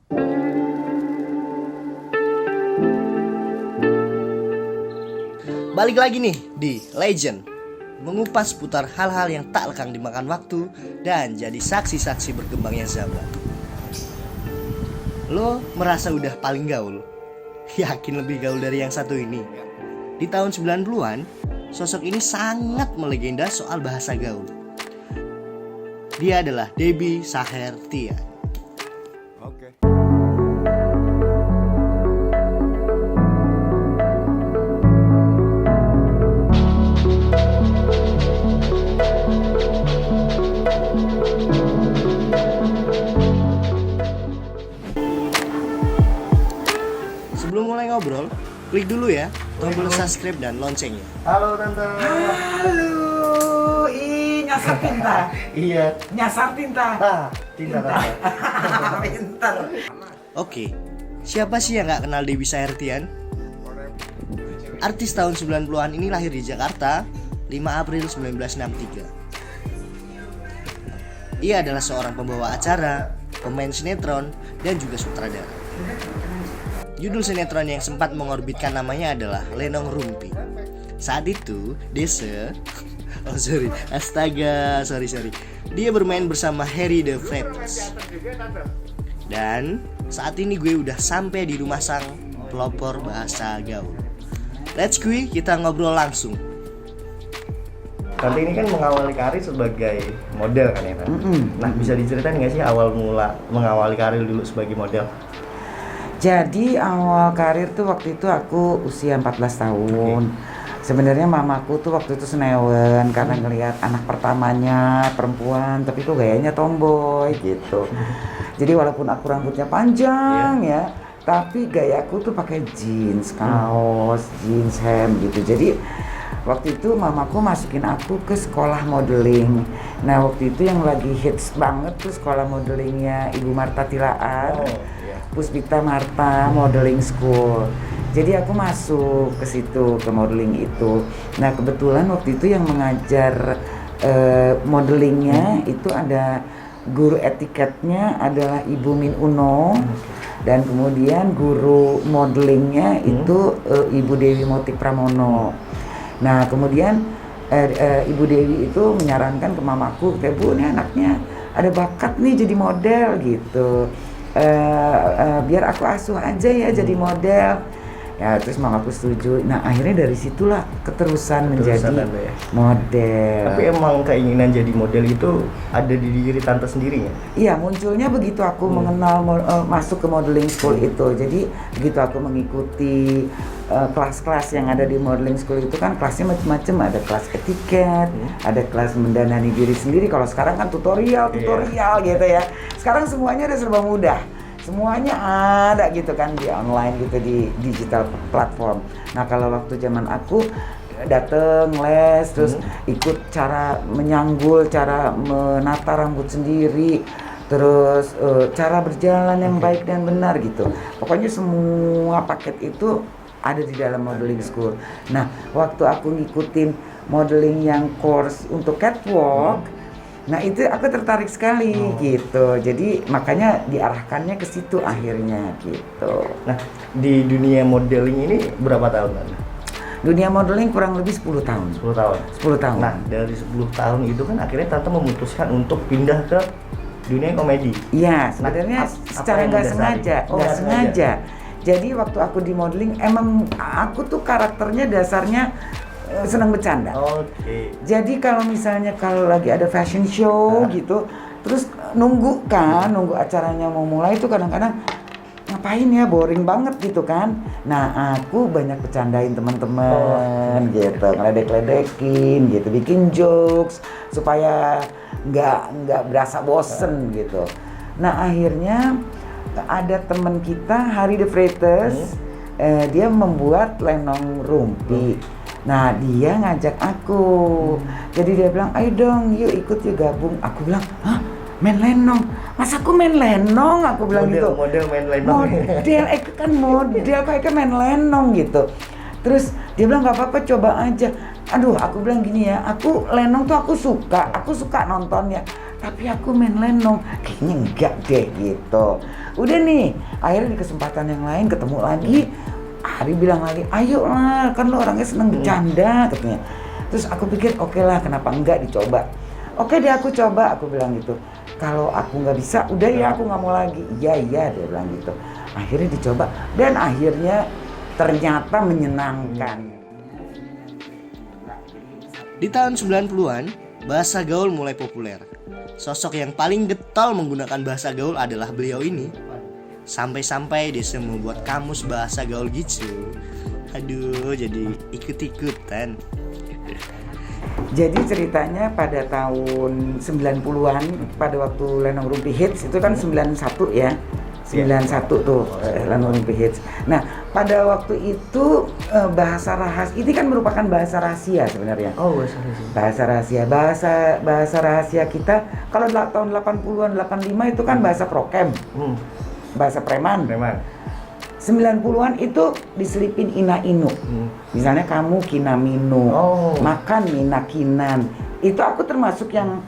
Balik lagi nih di Legend, mengupas putar hal-hal yang tak lekang dimakan waktu dan jadi saksi-saksi berkembangnya zaman. Lo merasa udah paling gaul? Yakin lebih gaul dari yang satu ini? Di tahun 90-an, sosok ini sangat melegenda soal bahasa gaul. Dia adalah Debbie Sahertian. Oke. Sebelum mulai ngobrol, klik dulu ya tombol subscribe dan loncengnya. Halo Tante. Halo, nyasar tinta. Iya. Nyasar tinta. Tinta Tante. Pintar. Oke, siapa sih yang gak kenal Debbie Sahertian? Artis tahun 90-an ini lahir di Jakarta 5 April 1963. Ia adalah seorang pembawa acara, pemain sinetron, dan juga sutradara. Judul sinetron yang sempat mengorbitkan namanya adalah Lenong Rumpi. Saat itu, sorry. Dia bermain bersama Harry the Freitas. Dan saat ini gue udah sampai di rumah sang pelopor bahasa gaul. Let's go, kita ngobrol langsung. Tante ini kan mengawali karir sebagai model kan ya Tante? Nah bisa diceritain nggak sih awal mula mengawali karir dulu sebagai model? Jadi awal karir tuh waktu itu aku usia 14 tahun. Sebenarnya mamaku tuh waktu itu senewen karena ngelihat anak pertamanya perempuan, tapi kok gayanya tomboy gitu. Jadi walaupun aku rambutnya panjang ya, tapi gayaku tuh pakai jeans, kaos, jeans hem gitu. Jadi waktu itu mamaku masukin aku ke sekolah modeling. Nah waktu itu yang lagi hits banget tuh sekolah modelingnya Ibu Marta Tilaan, Puspita Marta Modeling School. Jadi aku masuk ke situ, ke modeling itu. Nah kebetulan waktu itu yang mengajar modelingnya itu ada guru etiketnya adalah Ibu Min Uno. Dan kemudian guru modelingnya itu Ibu Dewi Motik Pramono. Nah kemudian Ibu Dewi itu menyarankan ke mamaku, kayak Bu ini anaknya ada bakat nih jadi model gitu, biar aku asuh aja ya jadi model. Ya terus mamaku setuju. Nah akhirnya dari situlah keterusan menjadi model. Tapi emang keinginan jadi model itu ada di diri Tante sendiri ya? Iya, munculnya begitu aku mengenal masuk ke modeling school itu. Jadi begitu aku mengikuti kelas-kelas yang ada di modeling school itu kan kelasnya macam-macam. Ada kelas etiket, ada kelas mendanani diri sendiri. Kalau sekarang kan tutorial gitu ya. Sekarang semuanya udah serba mudah. Semuanya ada gitu kan di online gitu, di digital platform. Nah kalau waktu zaman aku dateng les, terus ikut cara menyanggul, cara menata rambut sendiri, terus cara berjalan yang baik dan benar gitu. Pokoknya semua paket itu ada di dalam modeling school. Nah waktu aku ngikutin modeling yang course untuk catwalk, nah itu aku tertarik sekali gitu. Jadi makanya diarahkannya ke situ akhirnya gitu. Nah di dunia modeling ini berapa tahun Tante? Dunia modeling kurang lebih 10 tahun. 10 tahun. 10 tahun. Nah dari 10 tahun itu kan akhirnya Tante memutuskan untuk pindah ke dunia komedi. Iya, sebenarnya secara nggak sengaja, nggak sengaja. Jadi waktu aku di modeling emang aku tuh karakternya dasarnya senang bercanda. Oke. Jadi kalau misalnya kalau lagi ada fashion show gitu, terus nunggu acaranya mau mulai itu kadang-kadang ngapain ya, boring banget gitu kan. Nah aku banyak bercandain teman-teman gitu, ngeledek-ledekin gitu, bikin jokes supaya nggak berasa bosen gitu. Nah akhirnya ada teman kita Harry the Freitas, dia membuat Lenong Rumpi. Nah dia ngajak aku, jadi dia bilang ayo dong yuk ikut yuk gabung. Aku bilang hah main lenong? Masa aku main lenong? Aku bilang gitu. Model main lenong. Model, kan model, kayak main lenong gitu. Terus dia bilang nggak apa-apa coba aja. aduh aku bilang gini ya, aku lenong tuh aku suka nontonnya, tapi aku main lenong kayaknya enggak deh gitu. Udah nih, akhirnya di kesempatan yang lain ketemu lagi, Ari bilang lagi, ayo lah, kan lo orangnya seneng bercanda katanya. Terus aku pikir oke lah, kenapa enggak dicoba. Oke deh aku coba, aku bilang gitu. Kalau aku nggak bisa, udah ya aku nggak mau lagi. Iya dia bilang gitu. Akhirnya dicoba dan akhirnya ternyata menyenangkan. Di tahun 90-an, bahasa gaul mulai populer. Sosok yang paling getol menggunakan bahasa gaul adalah beliau ini. Sampai-sampai dia membuat kamus bahasa gaul gitu. Aduh, jadi ikut-ikutan. Jadi ceritanya pada tahun 90-an, pada waktu Lenong Rumpi Hits, itu kan 91 ya. 91 tuh Lenong Rumpi Hits. Nah, pada waktu itu bahasa rahasia, ini kan merupakan bahasa rahasia sebenarnya. Oh, bahasa rahasia. Bahasa rahasia, bahasa rahasia kita kalau tahun 80-an, 85 itu kan bahasa prokem. Bahasa preman. 90-an itu diselipin ina-inu. Misalnya kamu kinaminu, makan minakinan. Itu aku termasuk yang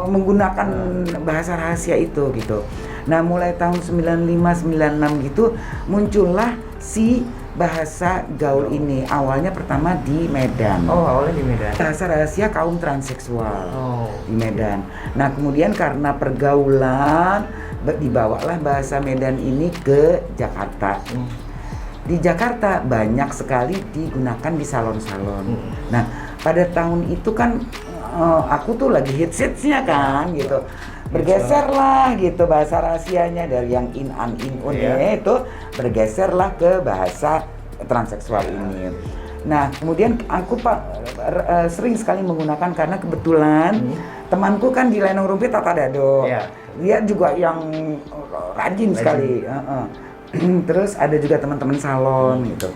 menggunakan bahasa rahasia itu gitu. Nah, mulai tahun 95 96 gitu muncullah si bahasa gaul ini. Awalnya pertama di Medan. Oh, awalnya di Medan. Bahasa rahasia kaum transseksual di Medan. Nah, kemudian karena pergaulan dibawalah bahasa Medan ini ke Jakarta. Di Jakarta banyak sekali digunakan di salon-salon. Nah, pada tahun itu kan aku tuh lagi hits-hitsnya kan gitu. Bergeserlah gitu bahasa rahasianya dari yang in-an in-un itu bergeserlah ke bahasa transseksual ini. Nah, kemudian aku sering sekali menggunakan karena kebetulan temanku kan di Lenong Rumpi Tata Dado. Dia juga yang rajin sekali. Terus ada juga teman-teman salon gitu.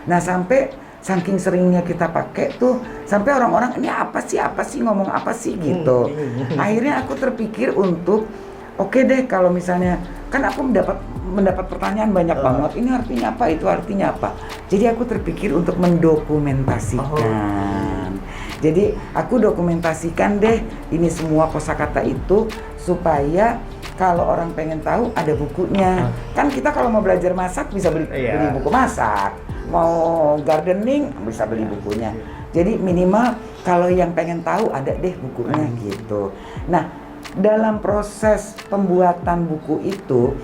Nah, sampai saking seringnya kita pakai tuh sampai orang-orang ini apa sih ngomong apa sih gitu. Akhirnya aku terpikir untuk oke deh kalau misalnya kan aku mendapat pertanyaan banyak banget. Ini artinya apa? Itu artinya apa? Jadi aku terpikir untuk mendokumentasikan. Jadi aku dokumentasikan deh ini semua kosakata itu supaya kalau orang pengen tahu ada bukunya. Kan kita kalau mau belajar masak bisa beli buku masak. Mau gardening bisa beli bukunya. Jadi minimal kalau yang pengen tahu ada deh bukunya gitu. Nah, dalam proses pembuatan buku itu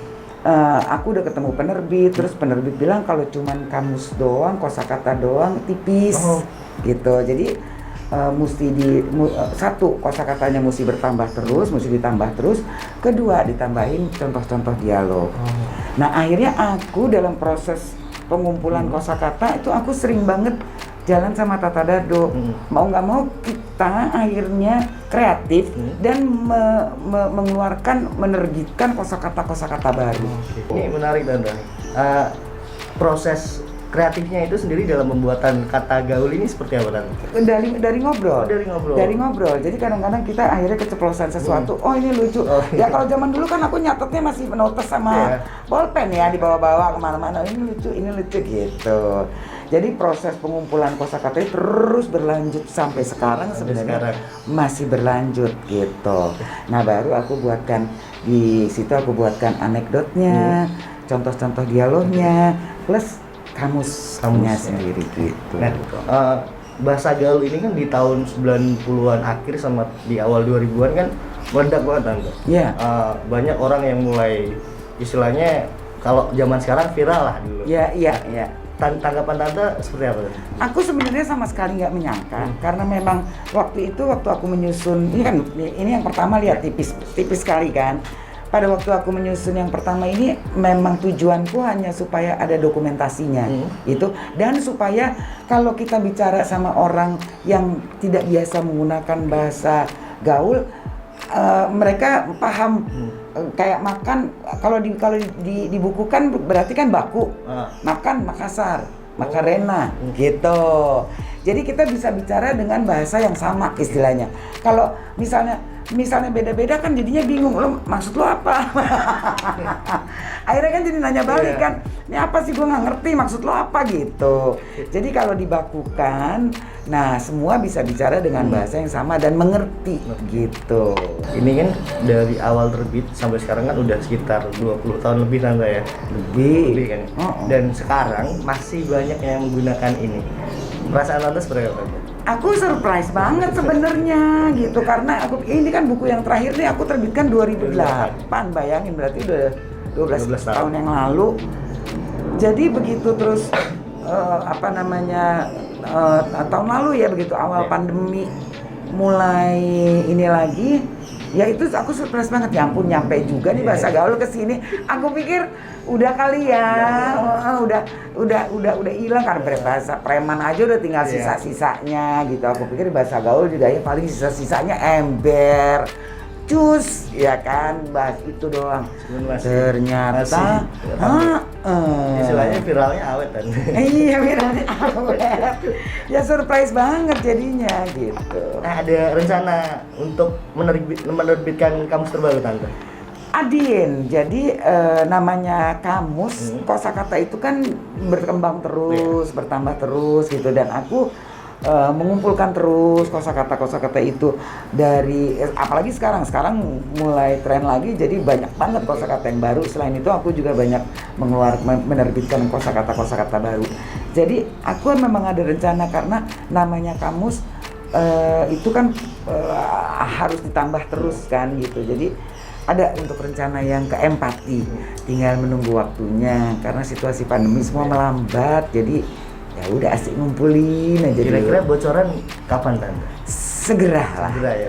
aku udah ketemu penerbit, terus penerbit bilang kalau cuman kamus doang, kosakata doang tipis gitu. Jadi satu kosakatanya mesti bertambah terus, mesti ditambah terus. Kedua ditambahin contoh-contoh dialog. Nah, akhirnya aku dalam proses pengumpulan kosakata itu aku sering banget jalan sama Tata Dado. Mau nggak mau kita akhirnya kreatif dan mengeluarkan, menerbitkan kosakata baru. Ini menarik Tanda. Proses kreatifnya itu sendiri dalam pembuatan kata gaul ini seperti apa Tanda? Dari ngobrol. Dari ngobrol. Jadi kadang-kadang kita akhirnya keceplosan sesuatu. Oh, ini lucu. Ya kalau zaman dulu kan aku nyatetnya masih notes sama bolpen ya, dibawa-bawa kemana-mana. Ini lucu gitu. Jadi proses pengumpulan kosakata terus berlanjut sampai sekarang sebenarnya masih berlanjut gitu. Nah, baru aku buatkan di situ anekdotnya, contoh-contoh dialognya, plus kamusnya sendiri gitu. Nah, bahasa gaul ini kan di tahun 90-an akhir sama di awal 2000-an kan meledak banget Tante. Banyak orang yang mulai istilahnya kalau zaman sekarang viral lah dulu. Iya. Tanggapan Tante seperti apa? Aku sebenarnya sama sekali nggak menyangka karena memang waktu aku menyusun ini yang pertama lihat tipis sekali kan. Pada waktu aku menyusun yang pertama ini memang tujuanku hanya supaya ada dokumentasinya itu, dan supaya kalau kita bicara sama orang yang tidak biasa menggunakan bahasa gaul, mereka paham. Kayak makan, kalau dibukukan berarti kan baku, makan Makassar, Makarena gitu. Jadi kita bisa bicara dengan bahasa yang sama istilahnya. Kalau misalnya beda-beda kan jadinya bingung, lo maksud lo apa? Akhirnya kan jadi nanya balik kan, ini apa sih, gue nggak ngerti maksud lo apa gitu. Jadi kalau dibakukan, nah semua bisa bicara dengan bahasa yang sama dan mengerti gitu. Ini kan dari awal terbit sampai sekarang kan udah sekitar 20 tahun lebih Tante ya. Lebih kan. Dan sekarang masih banyak yang menggunakan ini. Perasaan Tante seperti apa? Aku surprise banget sebenarnya gitu, karena ini kan buku yang terakhir nih aku terbitkan 2008, bayangin berarti udah 12 tahun yang lalu. Jadi begitu terus tahun lalu ya, begitu awal pandemi mulai ini lagi, ya itu aku surprise banget, ya ampun nyampe juga nih bahasa gaul ke sini. Aku pikir udah kali ya, udah hilang karena bahasa preman aja udah tinggal sisa-sisanya gitu. Aku pikir bahasa gaul juga ya paling sisa-sisanya ember, cus, ya kan, bahas itu doang. Ternyata istilahnya viralnya awet kan. Iya, viralnya awet. Ya surprise banget jadinya gitu. Nah, ada rencana untuk menerbitkan kamus terbaru Tante? Adin, jadi namanya kamus, kosakata itu kan berkembang terus, bertambah terus gitu, dan aku mengumpulkan terus kosakata itu dari apalagi sekarang mulai tren lagi, jadi banyak banget kosakata yang baru. Selain itu aku juga banyak menerbitkan kosakata baru. Jadi aku memang ada rencana, karena namanya kamus itu kan harus ditambah terus kan gitu. Jadi ada untuk rencana yang ke empati, tinggal menunggu waktunya karena situasi pandemi semua melambat. Jadi ya udah asik ngumpulin aja. Kira-kira bocoran kapan Tante? Segera lah. Segera ya.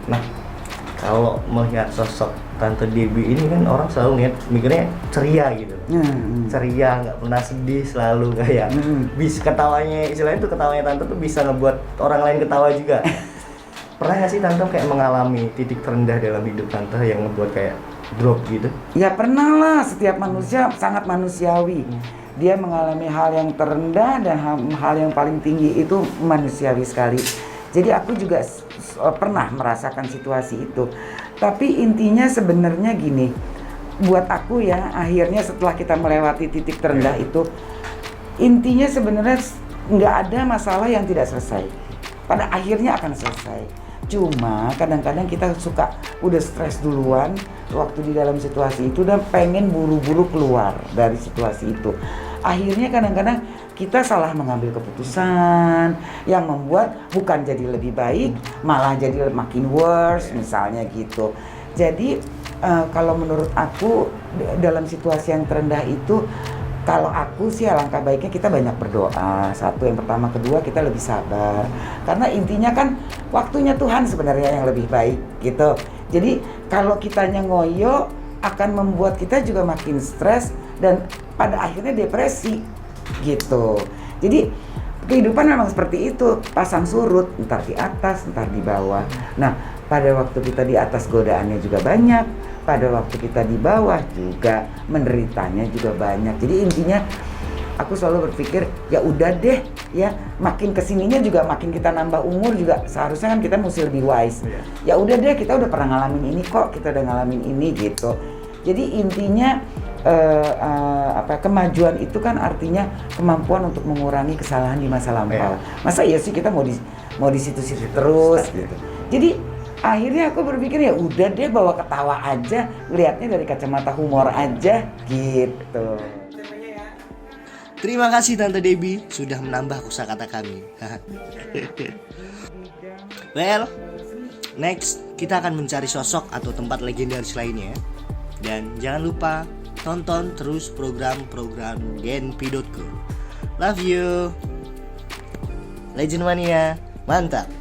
Nah, kalau melihat sosok Tante Debbie ini kan orang selalu mikirnya ceria gitu. Ceria, nggak pernah sedih, selalu kayak bisa ketawanya, istilahnya tuh ketawanya Tante tuh bisa ngebuat orang lain ketawa juga. Pernah nggak sih Tante kayak mengalami titik terendah dalam hidup Tante yang ngebuat kayak drop gitu? Ya pernah lah, setiap manusia sangat manusiawi. Dia mengalami hal yang terendah dan hal yang paling tinggi, itu manusiawi sekali. Jadi aku juga pernah merasakan situasi itu. Tapi intinya sebenarnya gini, buat aku ya, akhirnya setelah kita melewati titik terendah itu, intinya sebenarnya nggak ada masalah yang tidak selesai. Pada akhirnya akan selesai. Cuma kadang-kadang kita suka udah stres duluan waktu di dalam situasi itu dan pengen buru-buru keluar dari situasi itu. Akhirnya kadang-kadang kita salah mengambil keputusan yang membuat bukan jadi lebih baik, malah jadi makin worse misalnya gitu. Jadi kalau menurut aku dalam situasi yang terendah itu, kalau aku sih alangkah baiknya kita banyak berdoa. Satu, yang pertama, kedua kita lebih sabar. Karena intinya kan waktunya Tuhan sebenarnya yang lebih baik gitu. Jadi kalau kitanya ngoyo akan membuat kita juga makin stres dan pada akhirnya depresi gitu. Jadi kehidupan memang seperti itu, pasang surut, entar di atas, entar di bawah. Nah, pada waktu kita di atas godaannya juga banyak, pada waktu kita di bawah juga menderitanya juga banyak. Jadi intinya aku selalu berpikir ya udah deh ya, makin kesininya juga makin kita nambah umur juga seharusnya kan kita mesti lebih wise. Ya udah deh, kita udah pernah ngalamin ini kok, kita udah ngalamin ini gitu. Jadi intinya kemajuan itu kan artinya kemampuan untuk mengurangi kesalahan di masa lampau. Masa iya sih kita mau di situ-situ terus gitu. Jadi akhirnya aku berpikir ya udah deh, bawa ketawa aja, lihatnya dari kacamata humor aja gitu. Terima kasih Tante Debbie sudah menambah kosakata kami. Well, next kita akan mencari sosok atau tempat legendaris lainnya. Dan jangan lupa tonton terus program-program genpi.co. Love you. Legend Mania, mantap.